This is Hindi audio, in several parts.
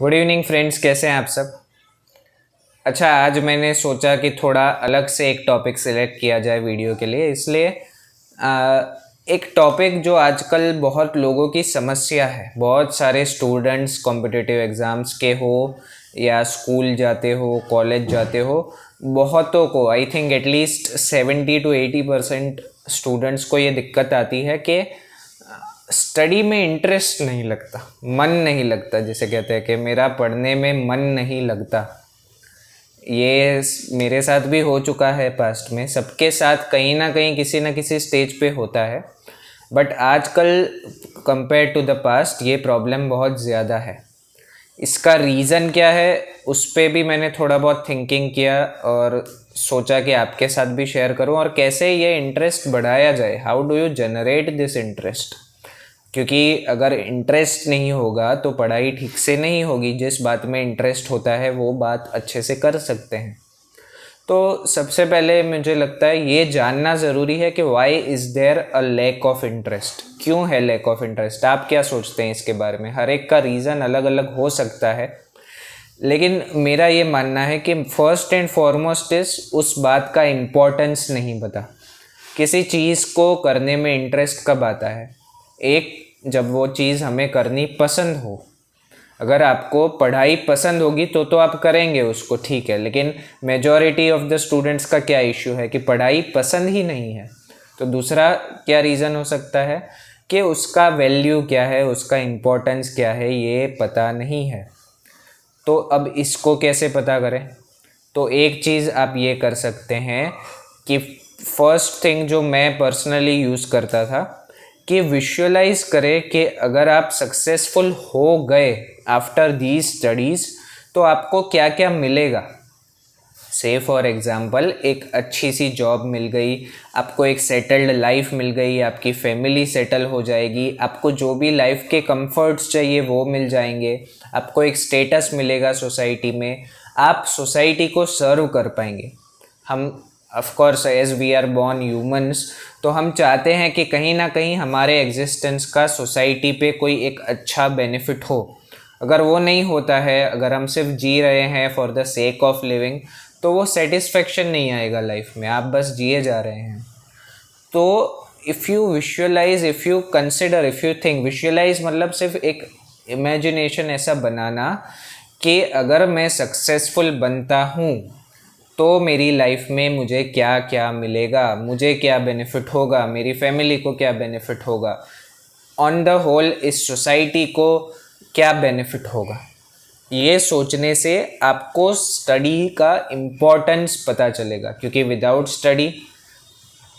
गुड इवनिंग फ्रेंड्स, कैसे हैं आप सब। अच्छा, आज मैंने सोचा कि थोड़ा अलग से एक टॉपिक सिलेक्ट किया जाए वीडियो के लिए। इसलिए एक टॉपिक जो आजकल बहुत लोगों की समस्या है, बहुत सारे स्टूडेंट्स कॉम्पिटिटिव एग्ज़ाम्स के हो या स्कूल जाते हो, कॉलेज जाते हो, बहुतों को I think at least 70 to 80% students को ये दिक्कत आती है कि स्टडी में इंटरेस्ट नहीं लगता, मन नहीं लगता। जिसे कहते हैं कि मेरा पढ़ने में मन नहीं लगता। ये मेरे साथ भी हो चुका है पास्ट में, सबके साथ कहीं ना कहीं किसी ना किसी स्टेज पे होता है। बट आजकल कंपेयर टू द पास्ट ये प्रॉब्लम बहुत ज़्यादा है। इसका रीज़न क्या है, उस पर भी मैंने थोड़ा बहुत थिंकिंग किया और सोचा कि आपके साथ भी शेयर करूं और कैसे ये इंटरेस्ट बढ़ाया जाए। How do you generate this interest. क्योंकि अगर इंटरेस्ट नहीं होगा तो पढ़ाई ठीक से नहीं होगी। जिस बात में इंटरेस्ट होता है वो बात अच्छे से कर सकते हैं। तो सबसे पहले मुझे लगता है ये जानना ज़रूरी है कि why is there a lack of interest. क्यों है लैक ऑफ इंटरेस्ट? आप क्या सोचते हैं इसके बारे में? हर एक का रीज़न अलग अलग हो सकता है, लेकिन मेरा ये मानना है कि फर्स्ट एंड फॉरमोस्ट इज़ उस बात का इम्पोर्टेंस नहीं पता। किसी चीज़ को करने में इंटरेस्ट कब आता है? एक, जब वो चीज़ हमें करनी पसंद हो। अगर आपको पढ़ाई पसंद होगी तो आप करेंगे उसको, ठीक है। लेकिन मेजॉरिटी ऑफ द स्टूडेंट्स का क्या इशू है कि पढ़ाई पसंद ही नहीं है। तो दूसरा क्या रीज़न हो सकता है कि उसका वैल्यू क्या है, उसका इम्पोर्टेंस क्या है, ये पता नहीं है। तो अब इसको कैसे पता करें? तो एक चीज़ आप ये कर सकते हैं कि फर्स्ट थिंग जो मैं पर्सनली यूज़ करता था कि विजुअलाइज करें कि अगर आप सक्सेसफुल हो गए आफ्टर दीज स्टडीज़ तो आपको क्या क्या मिलेगा। से फॉर एग्ज़ाम्पल, एक अच्छी सी जॉब मिल गई, आपको एक सेटल्ड लाइफ मिल गई, आपकी फैमिली सेटल हो जाएगी, आपको जो भी लाइफ के कंफर्ट्स चाहिए वो मिल जाएंगे, आपको एक स्टेटस मिलेगा सोसाइटी में, आप सोसाइटी को सर्व कर पाएंगे। हम of course as we are born humans, तो हम चाहते हैं कि कहीं ना कहीं हमारे एग्जिस्टेंस का सोसाइटी पे कोई एक अच्छा बेनिफिट हो। अगर वो नहीं होता है, अगर हम सिर्फ जी रहे हैं for the sake of living, तो वो सेटिस्फेक्शन नहीं आएगा लाइफ में, आप बस जिए जा रहे हैं। तो if you visualise, if you consider, if you think, visualise मतलब सिर्फ एक इमेजिनेशन ऐसा बनाना कि अगर मैं सक्सेसफुल बनता हूँ तो मेरी लाइफ में मुझे क्या क्या मिलेगा, मुझे क्या बेनिफिट होगा, मेरी फैमिली को क्या बेनिफिट होगा, ऑन द होल इस सोसाइटी को क्या बेनिफिट होगा। ये सोचने से आपको स्टडी का इम्पोर्टेंस पता चलेगा, क्योंकि विदाउट स्टडी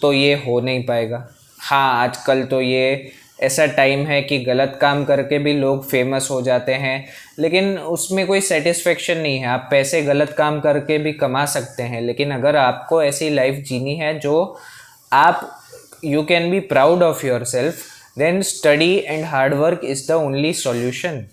तो ये हो नहीं पाएगा। हाँ, आजकल तो ये ऐसा टाइम है कि गलत काम करके भी लोग फेमस हो जाते हैं, लेकिन उसमें कोई सेटिस्फेक्शन नहीं है। आप पैसे गलत काम करके भी कमा सकते हैं, लेकिन अगर आपको ऐसी लाइफ जीनी है जो आप you can be proud of yourself, then study and hard work is the only solution.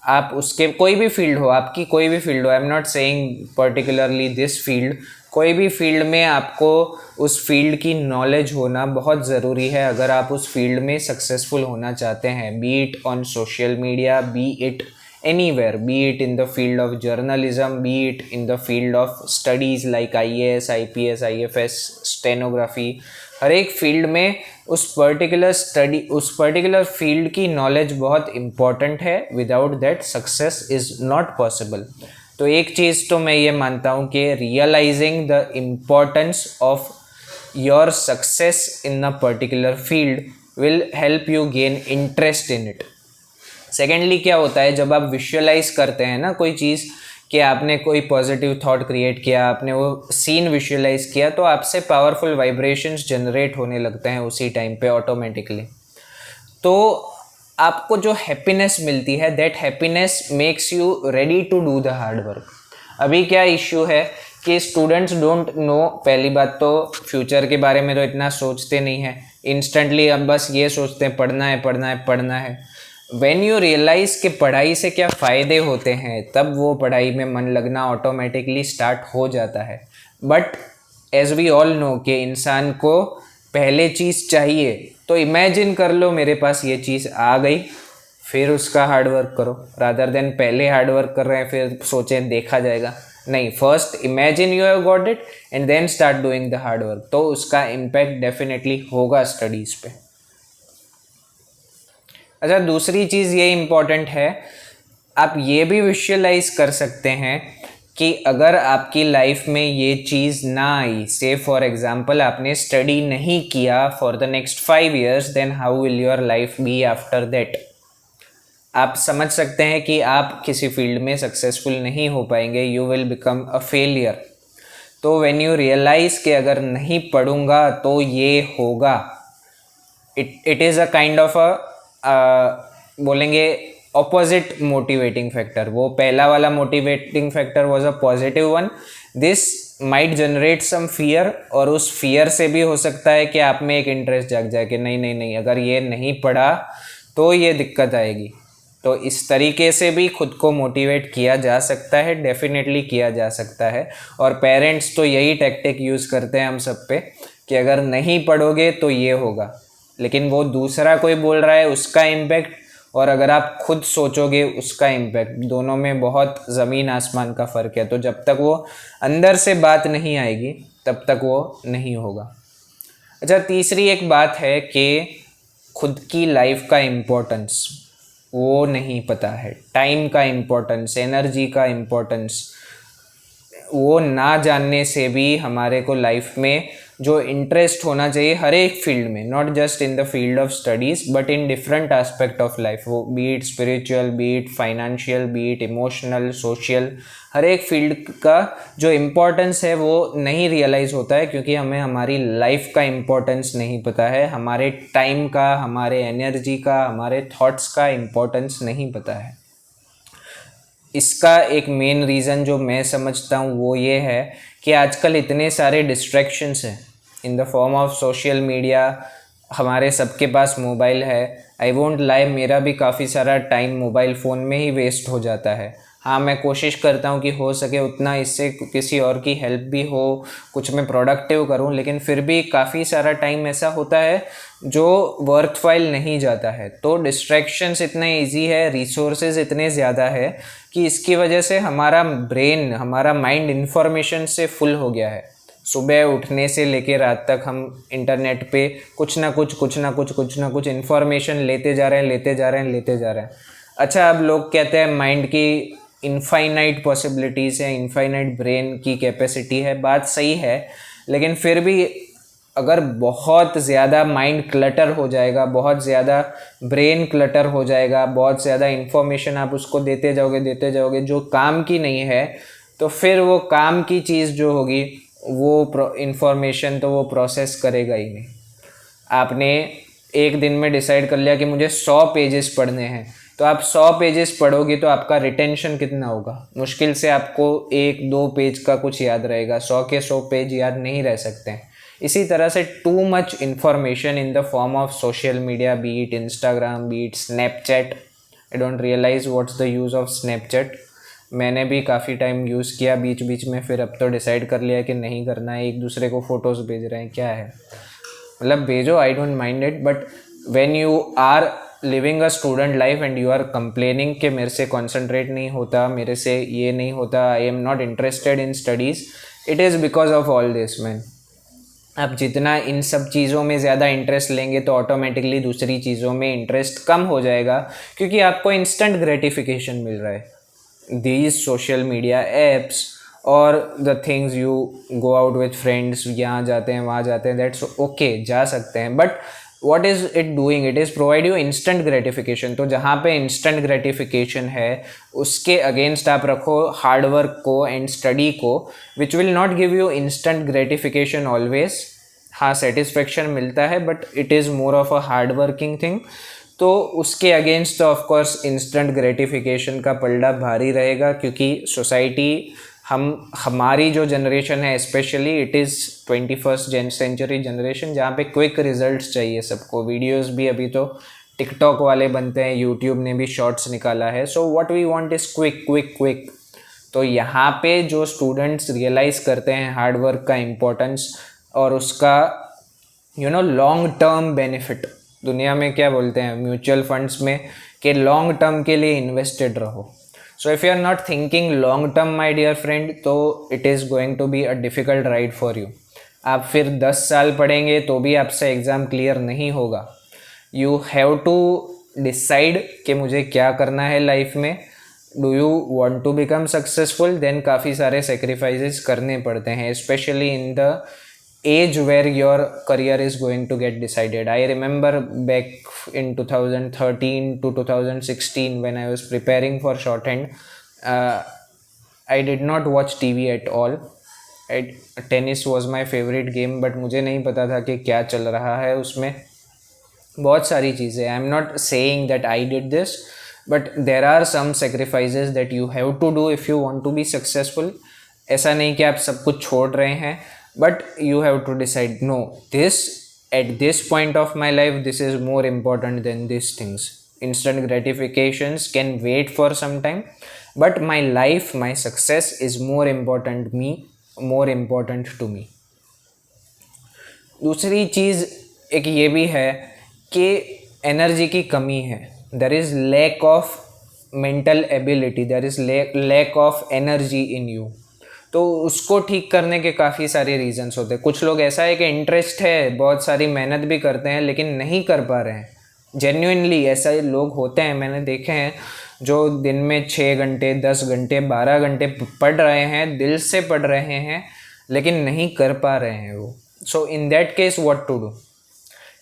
आप उसके कोई भी फील्ड हो, आपकी कोई भी फील्ड हो, आई am not saying particularly this field, कोई भी फील्ड में आपको उस फील्ड की नॉलेज होना बहुत ज़रूरी है अगर आप उस फील्ड में सक्सेसफुल होना चाहते हैं। Be it on social media, be it anywhere, be it in the field of journalism, be it in the field of studies like IAS, IPS, IFS, stenography. हर एक फील्ड में उस पर्टिकुलर फील्ड की नॉलेज बहुत इम्पॉर्टेंट है। Without that success is not possible. तो एक चीज़ तो मैं ये मानता हूँ कि realising the importance of your success in a particular field will help you gain interest in it. Secondly क्या होता है, जब आप विजुअलाइज करते हैं ना कोई चीज़, कि आपने कोई पॉजिटिव थॉट क्रिएट किया, आपने वो सीन विजुअलाइज किया, तो आपसे पावरफुल वाइब्रेशंस जनरेट होने लगते हैं उसी टाइम पे ऑटोमेटिकली। तो आपको जो हैप्पीनेस मिलती है, that happiness makes you ready to do the hard work. अभी क्या इश्यू है कि स्टूडेंट्स डोंट नो, पहली बात तो फ्यूचर के बारे में तो इतना सोचते नहीं हैं। इंस्टेंटली अब बस ये सोचते हैं पढ़ना है, पढ़ना है, पढ़ना है। व्हेन यू रियलाइज़ कि पढ़ाई से क्या फ़ायदे होते हैं, तब वो पढ़ाई में मन लगना ऑटोमेटिकली स्टार्ट हो जाता है। But as we all know कि इंसान को पहले चीज़ चाहिए। तो इमेजिन कर लो मेरे पास ये चीज़ आ गई, फिर उसका हार्ड वर्क करो, रादर देन पहले हार्ड वर्क कर रहे हैं फिर सोचें देखा जाएगा। नहीं, first imagine you have got it and then start doing the hard work, तो उसका इम्पैक्ट डेफिनेटली होगा स्टडीज़ पे। अच्छा, दूसरी चीज़ ये इम्पॉर्टेंट है, आप ये भी विजुअलाइज कर सकते हैं कि अगर आपकी लाइफ में ये चीज़ ना आई, से फॉर एग्जांपल आपने स्टडी नहीं किया for the next 5 years, then how will your life be after that. आप समझ सकते हैं कि आप किसी फील्ड में सक्सेसफुल नहीं हो पाएंगे, you will become a failure. तो व्हेन यू रियलाइज़ कि अगर नहीं पढ़ूंगा तो ये होगा, it is a kind of बोलेंगे ऑपोजिट मोटिवेटिंग फैक्टर। वो पहला वाला motivating factor was a positive one, this might generate some fear, और उस फियर से भी हो सकता है कि आप में एक इंटरेस्ट जाग जाए कि नहीं नहीं नहीं, अगर ये नहीं पढ़ा तो ये दिक्कत आएगी। तो इस तरीके से भी खुद को मोटिवेट किया जा सकता है, डेफिनेटली किया जा सकता है। और पेरेंट्स तो यही टैक्टिक यूज़ करते हैं हम सब पे कि अगर नहीं पढ़ोगे तो ये होगा, लेकिन वो दूसरा कोई बोल रहा है उसका इम्पैक्ट, और अगर आप खुद सोचोगे उसका इम्पैक्ट, दोनों में बहुत ज़मीन आसमान का फ़र्क है। तो जब तक वो अंदर से बात नहीं आएगी तब तक वो नहीं होगा। अच्छा, तीसरी एक बात है कि खुद की लाइफ का इम्पोर्टेंस वो नहीं पता है, टाइम का इम्पोर्टेंस, एनर्जी का इम्पोर्टेंस, वो ना जानने से भी हमारे को लाइफ में जो इंटरेस्ट होना चाहिए हर एक फील्ड में, not just in the field of studies but in different aspect of life, वो be it spiritual, be it financial, be it emotional, social, हर एक फील्ड का जो इम्पोर्टेंस है वो नहीं रियलाइज़ होता है क्योंकि हमें हमारी लाइफ का इम्पोर्टेंस नहीं पता है, हमारे टाइम का, हमारे एनर्जी का, हमारे थॉट्स का इम्पोर्टेंस नहीं पता है। इसका एक मेन रीज़न जो मैं समझता हूँ वो ये है कि आजकल इतने सारे डिस्ट्रैक्शंस हैं इन the form of social media, हमारे सबके पास मोबाइल है। आई वोंट लाई, मेरा भी काफ़ी सारा टाइम मोबाइल फ़ोन में ही वेस्ट हो जाता है। हाँ, मैं कोशिश करता हूँ कि हो सके उतना इससे किसी और की हेल्प भी हो, कुछ मैं प्रोडक्टिव करूँ, लेकिन फिर भी काफ़ी सारा टाइम ऐसा होता है जो वर्थवाइल नहीं जाता है। तो डिस्ट्रैक्शंस इतने इजी है, रिसोर्सेज इतने ज़्यादा है कि इसकी वजह से हमारा ब्रेन, हमारा माइंड इन्फॉर्मेशन से फुल हो गया है। सुबह उठने से लेकर रात तक हम इंटरनेट पे कुछ ना कुछ इन्फॉर्मेशन लेते जा रहे हैं। अच्छा, अब लोग कहते हैं माइंड की इनफाइनाइट पॉसिबिलिटीज़ है, इनफाइनाइट ब्रेन की कैपेसिटी है, बात सही है, लेकिन फिर भी अगर बहुत ज़्यादा माइंड क्लटर हो जाएगा, बहुत ज़्यादा ब्रेन क्लटर हो जाएगा, बहुत ज़्यादा इन्फॉर्मेशन आप उसको देते जाओगे जो काम की नहीं है, तो फिर वो काम की चीज़ जो होगी वो इन्फॉर्मेशन तो वो प्रोसेस करेगा ही नहीं। आपने एक दिन में डिसाइड कर लिया कि मुझे 100 पेजेस पढ़ने हैं, तो आप 100 पेजेस पढ़ोगे तो आपका रिटेंशन कितना होगा? मुश्किल से आपको 1-2 पेज का कुछ याद रहेगा, 100 के 100 पेज याद नहीं रह सकते हैं। इसी तरह से too much information in the form of social media, be it Instagram, be it Snapchat, I don't realise what's the use of Snapchat. मैंने भी काफ़ी टाइम यूज़ किया बीच बीच में, फिर अब तो डिसाइड कर लिया कि नहीं करना है। एक दूसरे को फ़ोटोज़ भेज रहे हैं, क्या है, मतलब भेजो, I don't mind it, but when you are living a student life and you are complaining कि मेरे से कॉन्सेंट्रेट नहीं होता, मेरे से ये नहीं होता, आई am not interested in studies, it is because of all this man. आप जितना इन सब चीज़ों में ज़्यादा इंटरेस्ट लेंगे तो ऑटोमेटिकली दूसरी चीज़ों में इंटरेस्ट कम हो जाएगा, क्योंकि आपको इंस्टेंट ग्रेटिफिकेशन मिल रहा है। दीज सोशल मीडिया एप्स और the things, you go out with friends, यहाँ जाते हैं वहाँ जाते हैं, दैट्स ओके, जा सकते हैं, but what is it doing? It is provide you instant gratification. तो जहाँ पे इंस्टेंट ग्रेटिफिकेशन है उसके अगेंस्ट आप रखो हार्डवर्क को एंड स्टडी को, which will not give you instant gratification always. हाँ, सेटिस्फेक्शन मिलता है but it is more of a hard working thing. तो उसके अगेंस्ट तो ऑफकोर्स इंस्टेंट ग्रेटिफिकेशन का पलड़ा भारी रहेगा, क्योंकि सोसाइटी, हमारी जो जनरेशन है specially, it is 21st century generation, जहाँ पे क्विक रिजल्ट्स चाहिए सबको। वीडियोस भी अभी तो टिकटॉक वाले बनते हैं, यूट्यूब ने भी शॉर्ट्स निकाला है, so what we want is quick. तो यहाँ पे जो स्टूडेंट्स रियलाइज़ करते हैं हार्ड वर्क का इम्पोर्टेंस और उसका लॉन्ग टर्म बेनिफिट, दुनिया में क्या बोलते हैं म्यूचुअल फंड्स में कि लॉन्ग टर्म के लिए इन्वेस्टेड रहो. So if you are not thinking long term my dear friend, तो it is going to be a difficult ride for you. आप फिर 10 साल पढ़ेंगे तो भी आपसे एग्ज़ाम क्लियर नहीं होगा. यू हैव टू डिसाइड कि मुझे क्या करना है लाइफ में. Do you want to become successful, then काफ़ी सारे सेक्रीफाइसेस करने पड़ते हैं, specially in the age where your career is going to get decided. I remember back in 2013 to 2016 when I was preparing for shorthand, I did not watch TV at all. Tennis was my favorite game, but मुझे नहीं पता था कि क्या चल रहा है उसमें. बहुत सारी चीज़ें, I am not saying that I did this, but there are some sacrifices that you have to do if you want to be successful. ऐसा नहीं कि आप सब कुछ छोड़ रहे हैं, but you have to decide, no, this at this point of my life, this is more important than these things. Instant gratifications can wait for some time, but my life, my success is more important to me. दूसरी चीज़ एक ये भी है कि एनर्जी की कमी है. There is lack of mental ability, there is lack of energy in you. तो उसको ठीक करने के काफ़ी सारे रीजंस होते हैं. कुछ लोग ऐसा है कि इंटरेस्ट है, बहुत सारी मेहनत भी करते हैं, लेकिन नहीं कर पा रहे हैं. जेन्युइनली ऐसे लोग होते हैं, मैंने देखे हैं, जो दिन में 6 घंटे 10 घंटे 12 घंटे पढ़ रहे हैं, दिल से पढ़ रहे हैं, लेकिन नहीं कर पा रहे हैं वो. So in that case what to do?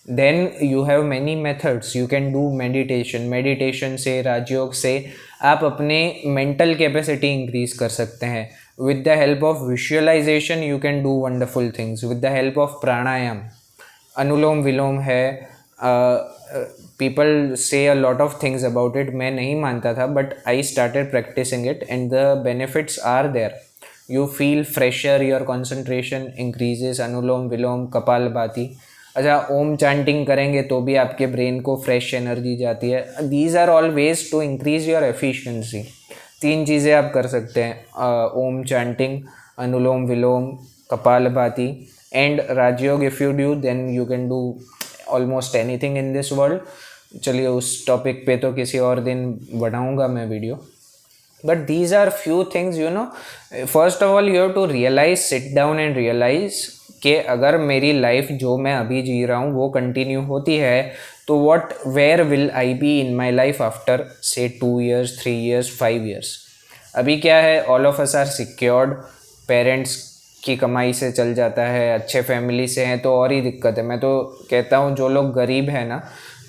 Then you have many methods. You can do meditation से, राजयोग से आप अपने मेंटल कैपेसिटी इंक्रीज कर सकते हैं. With the help of visualization you can do wonderful things. With the help of pranayam, अनुलोम विलोम है, people say a lot of things about it. मैं नहीं मानता था, but I started practicing it and the benefits are there. You feel fresher, your concentration increases. अनुलोम विलोम, कपालभाति. अच्छा, ओम चैंटिंग करेंगे तो भी आपके ब्रेन को फ्रेश एनर्जी जाती है. These are all ways to increase your efficiency. 3 चीज़ें आप कर सकते हैं, Om chanting, Anulom Vilom, Kapalbhati and Rajyoga. If you do then you can do almost anything in this world. चलिए उस टॉपिक पे तो किसी और दिन बनाऊंगा मैं video. But these are few things, you know. First of all you have to realise, sit down and realise कि अगर मेरी लाइफ जो मैं अभी जी रहा हूँ वो कंटिन्यू होती है, तो where will I be in my life after से 2 years 3 years 5 years. अभी क्या है, all of us are secured, parents की कमाई से चल जाता है, अच्छे फैमिली से हैं, तो और ही दिक्कत है. मैं तो कहता हूँ जो लोग गरीब हैं ना,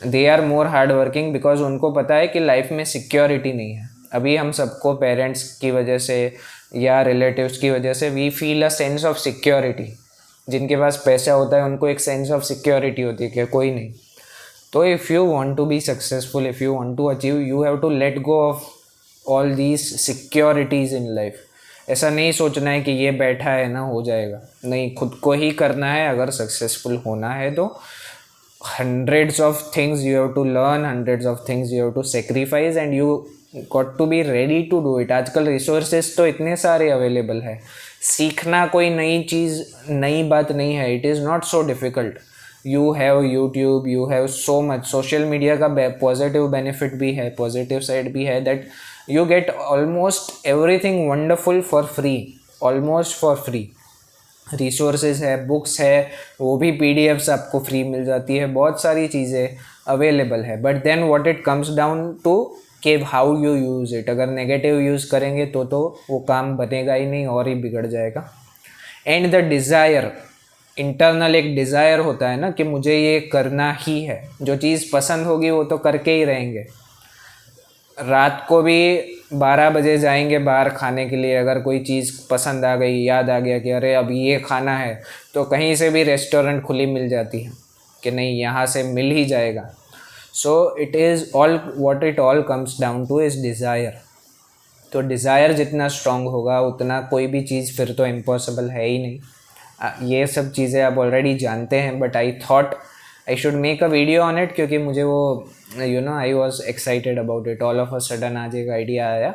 they are more hard working, because उनको पता है कि लाइफ में सिक्योरिटी नहीं है. अभी हम सबको पेरेंट्स की वजह से या रिलेटिव्स की वजह से we feel a sense of security. जिनके पास पैसा होता है उनको एक सेंस ऑफ सिक्योरिटी होती है कि कोई नहीं. तो if you want to be successful, if you want to achieve, you have to let go of all these securities in life. ऐसा नहीं सोचना है कि ये बैठा है ना हो जाएगा, नहीं, खुद को ही करना है. अगर सक्सेसफुल होना है तो hundreds of things you have to learn, hundreds of things you have to sacrifice and you got to be ready to do it. आजकल रिसोर्सेज तो इतने सारे अवेलेबल है. सीखना कोई नई चीज़, नई बात नहीं है. It is not so difficult. You have YouTube, you have so much. Social media का पॉजिटिव बेनिफिट भी है, पॉजिटिव साइड भी है, that you get almost everything wonderful for free, almost for free. Resources है, बुक्स है, वो भी PDFs आपको फ्री मिल जाती है. बहुत सारी चीज़ें अवेलेबल है. But then what it comes down to कि हाउ यू यूज़ इट. अगर नेगेटिव यूज़ करेंगे तो वो काम बनेगा ही नहीं और ही बिगड़ जाएगा. एंड द डिज़ायर, इंटरनल एक डिज़ायर होता है ना कि मुझे ये करना ही है. जो चीज़ पसंद होगी वो तो करके ही रहेंगे. रात को भी 12 बजे जाएंगे बाहर खाने के लिए. अगर कोई चीज़ पसंद आ गई, याद आ गया कि अरे अब ये खाना है, तो कहीं से भी रेस्टोरेंट खुली मिल जाती है कि नहीं, यहाँ से मिल ही जाएगा. So it is all, what it all comes down two is desire. तो डिज़ायर जितना स्ट्रांग होगा उतना कोई भी चीज़ फिर तो इम्पॉसिबल है ही नहीं. ये सब चीज़ें आप ऑलरेडी जानते हैं, but I thought I should make a video on it, क्योंकि मुझे वो I was excited about it. All of a sudden आज एक आइडिया आया.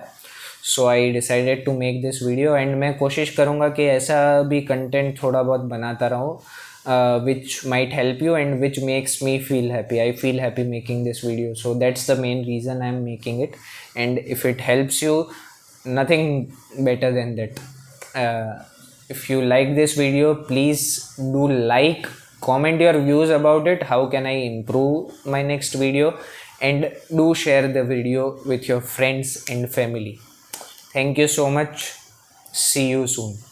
So I decided to make this video. And मैं कोशिश करूँगा कि ऐसा भी कंटेंट थोड़ा बहुत बनाता रहूँ. which might help you and which makes me feel happy. I feel happy making this video, so that's the main reason I'm making it. And if it helps you, nothing better than that. If you like this video, please do like, comment your views about it, how can I improve my next video, and do share the video with your friends and family. Thank you so much. See you soon.